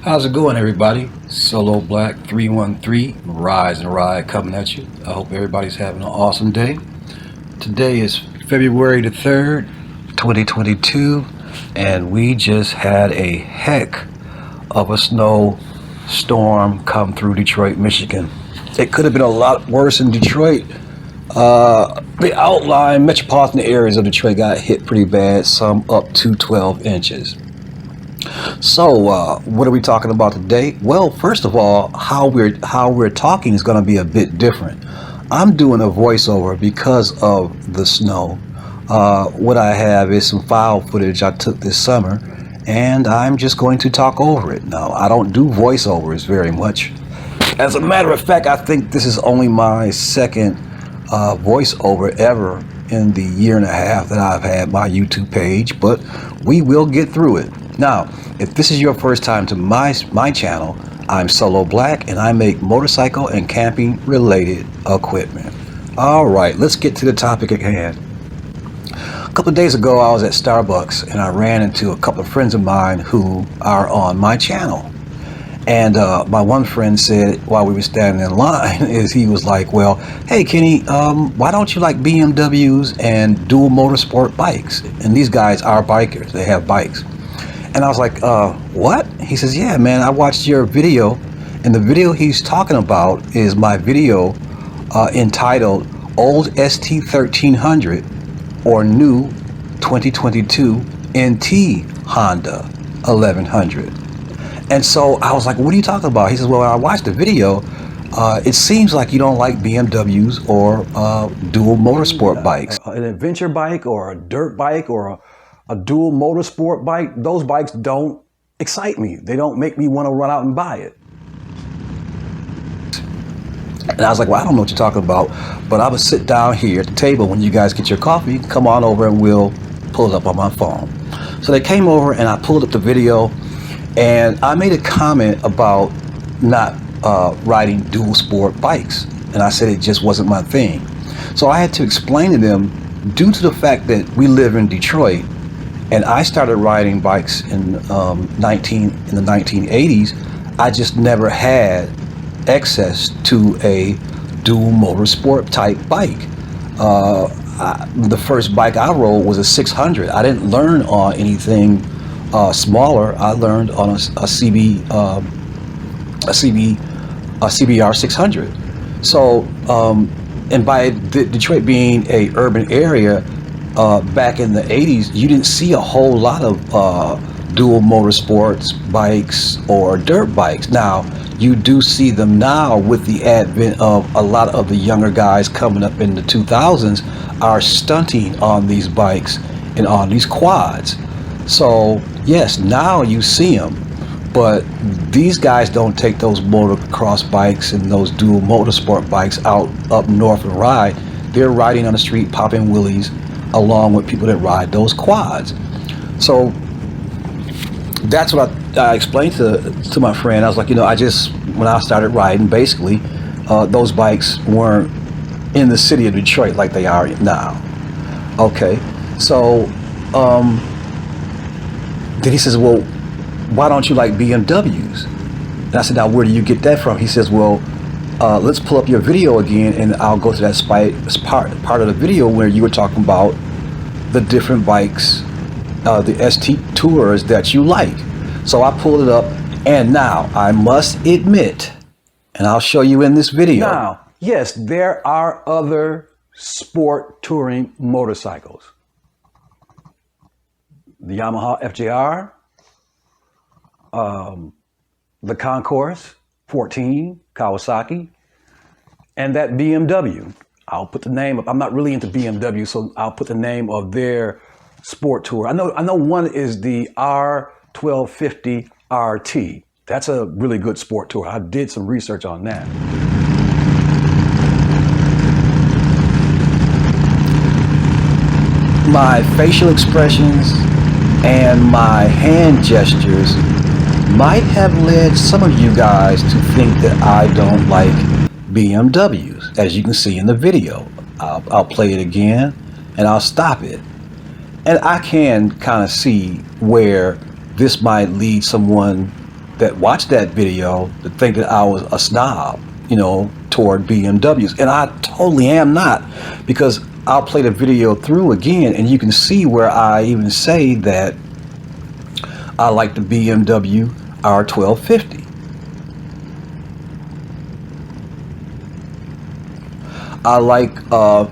How's it going, everybody? Solo Black 313, Rise and Ride coming at you. I hope everybody's having an awesome day. Today is February the 3rd, 2022, and we just had a heck of a snow storm come through Detroit, Michigan. It could have been a lot worse in Detroit. The outlying metropolitan areas of Detroit got hit pretty bad, some up to 12 inches. So, what are we talking about today? Well, first of all, how we're talking is going to be a bit different. I'm doing a voiceover because of the snow. What I have is some file footage I took this summer, and I'm just going to talk over it. Now, I don't do voiceovers very much. As a matter of fact, I think this is only my second voiceover ever in the year and a half that I've had my YouTube page, but we will get through it. Now, if this is your first time to my channel, I'm Solo Black and I make motorcycle and camping related equipment. All right, let's get to the topic at hand. A couple of days ago, I was at Starbucks and I ran into a couple of friends of mine who are on my channel. And my one friend said while we were standing in line he was like, well, hey Kenny, why don't you like BMWs and dual motorsport bikes? And these guys are bikers, they have bikes. And I was like, what? He says, yeah, man, I watched your video. And the video he's talking about is my video entitled Old ST1300 or New 2022 NT Honda 1100. And so I was like, what are you talking about? He says, well, when I watched the video, it seems like you don't like BMWs or dual motorsport bikes. An adventure bike or a dirt bike or a dual motorsport bike, those bikes don't excite me. They don't make me want to run out and buy it. And I was like, well, I don't know what you're talking about, but I would sit down here at the table when you guys get your coffee, come on over and we'll pull it up on my phone. So they came over and I pulled up the video and I made a comment about not riding dual sport bikes. And I said it just wasn't my thing. So I had to explain to them, due to the fact that we live in Detroit, and I started riding bikes in the 1980s, I just never had access to a dual motorsport type bike. The first bike I rode was a 600. I didn't learn on anything smaller. I learned on a CBR 600. So, and by Detroit being a urban area, back in the 80s, you didn't see a whole lot of dual motorsports bikes or dirt bikes. Now, you do see them now with the advent of a lot of the younger guys coming up in the 2000s are stunting on these bikes and on these quads. So, yes, now you see them, but these guys don't take those motocross bikes and those dual motorsport bikes out up north and ride. They're riding on the street, popping wheelies, along with people that ride those quads. So that's what I explained to my friend. I was like, you know, when I started riding, basically, those bikes weren't in the city of Detroit like they are now. Okay, so then he says, well, why don't you like BMWs? And I said, now where do you get that from? He says, well, let's pull up your video again and I'll go to that part of the video where you were talking about the different bikes, the ST Tours that you like. So I pulled it up, and now I must admit, and I'll show you in this video. Now, yes, there are other sport touring motorcycles. The Yamaha FJR, the Concourse 14, Kawasaki, and that BMW. I'll put the name up. I'm not really into BMW, so I'll put the name of their sport tour. I know one is the R1250 RT. That's a really good sport tour. I did some research on that. My facial expressions and my hand gestures might have led some of you guys to think that I don't like BMWs, as you can see in the video. I'll play it again and I'll stop it. And I can kind of see where this might lead someone that watch that video to think that I was a snob, you know, toward BMWs. And I totally am not, because I'll play the video through again and you can see where I even say that I like the BMW R1250. I like a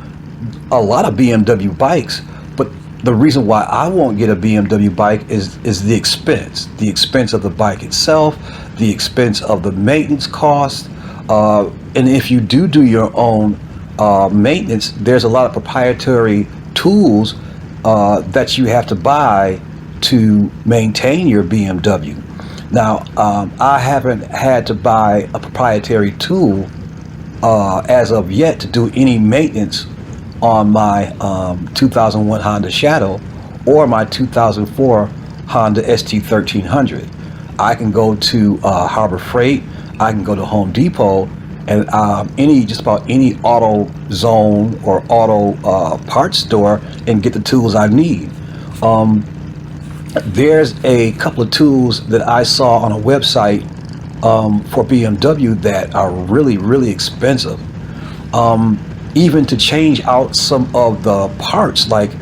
lot of BMW bikes, but the reason why I won't get a BMW bike is the expense of the bike itself, the expense of the maintenance cost, and if you do your own maintenance, there's a lot of proprietary tools that you have to buy to maintain your BMW. Now, I haven't had to buy a proprietary tool as of yet to do any maintenance on my 2001 Honda Shadow or my 2004 Honda ST1300. I can go to Harbor Freight, I can go to Home Depot, and just about any auto zone or auto parts store and get the tools I need. There's a couple of tools that I saw on a website for BMW that are really expensive. Even to change out some of the parts, like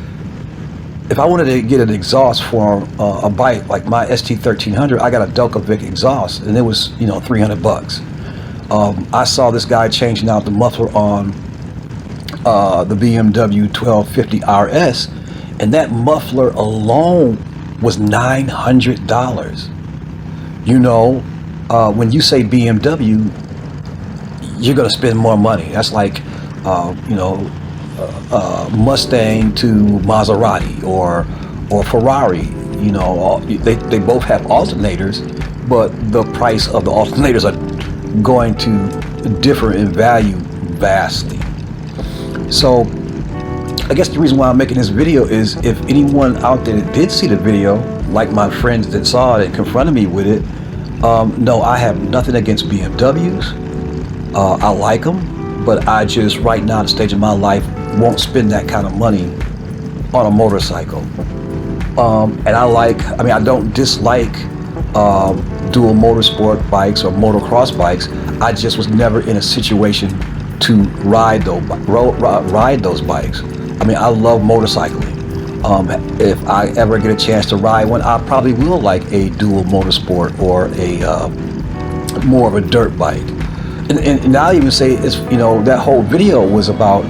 if I wanted to get an exhaust for a bike like my ST1300, I got a Delcovic exhaust and it was, you know, $300. I saw this guy changing out the muffler on the BMW 1250 RS, and that muffler alone was $900. You know, when you say BMW, you're gonna spend more money. That's like you know, Mustang to Maserati or Ferrari. You know, they both have alternators, but the price of the alternators are going to differ in value vastly. So I guess the reason why I'm making this video is if anyone out there that did see the video, like my friends that saw it and confronted me with it, no, I have nothing against BMWs. I like them, but I just, right now, at the stage of my life, won't spend that kind of money on a motorcycle. And I don't dislike dual motorsport bikes or motocross bikes. I just was never in a situation to ride those bikes. I mean, I love motorcycling. If I ever get a chance to ride one, I probably will like a dual motorsport or a more of a dirt bike. And I'll even say, it's, you know, that whole video was about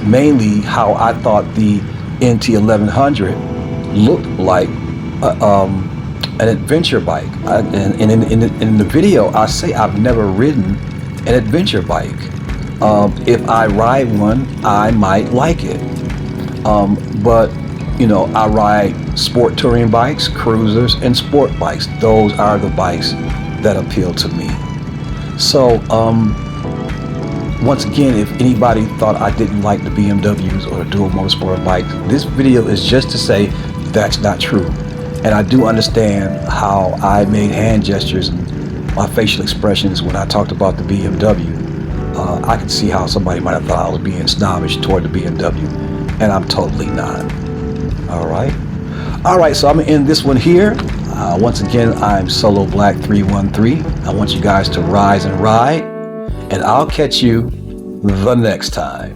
mainly how I thought the NT1100 looked like an adventure bike. And in the video, I say I've never ridden an adventure bike. If I ride one, I might like it. But, you know, I ride sport touring bikes, cruisers, and sport bikes. Those are the bikes that appeal to me. So, once again, if anybody thought I didn't like the BMWs or the dual motorsport bikes, this video is just to say that's not true. And I do understand how I made hand gestures and my facial expressions when I talked about the BMW. I could see how somebody might have thought I was being snobbish toward the BMW, and I'm totally not. All right, so I'm gonna end this one here. Once again, I'm Solo Black 313. I want you guys to rise and ride, and I'll catch you the next time.